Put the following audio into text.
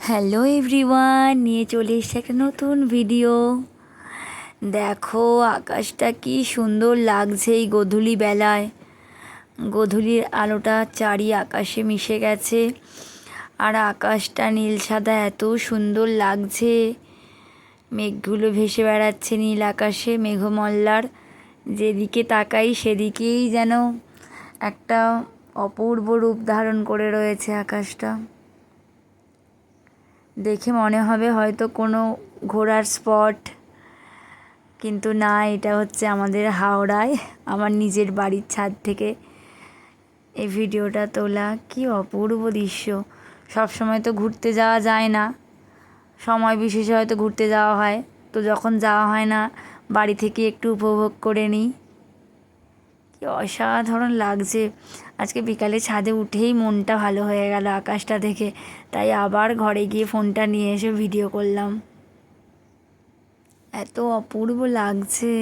Hello everyone, নিয়ে চলে এসেছে একটা নতুন ভিডিও। দেখো আকাশটা কি সুন্দর লাগছে এই গোধূলি বেলায়। গোধূলির আলোটা চারি আকাশে মিশে গেছে আর আকাশটা নীল সাদা এত সুন্দর লাগছে। মেঘগুলো ভেসে বেড়াচ্ছে নীল আকাশে, মেঘমল্লার যেদিকে তাকাই সেদিকেই যেন একটা অপূর্ব রূপ ধারণ করে রয়েছে আকাশটা। দেখে মনে হবে হয়তো কোনো ঘোরার স্পট, কিন্তু না, এটা হচ্ছে আমাদের হাওড়ায় আমার নিজের বাড়ির ছাদ থেকে এই ভিডিওটা তোলা। কি অপূর্ব দৃশ্য। সব সময় তো ঘুরতে যাওয়া যায় না, সময় বিশেষে হয়তো ঘুরতে যাওয়া হয়, তো যখন যাওয়া হয় না বাড়ি থেকে একটু উপভোগ করে নিই। কি অসাধারণ লাগছে। আজকে বিকালে ছাদে উঠেই মনটা ভালো হয়ে গেল আকাশটা দেখে, তাই আবার ঘরে গিয়ে ফোনটা নিয়ে এসে ভিডিও করলাম। এত অপূর্ব লাগছে।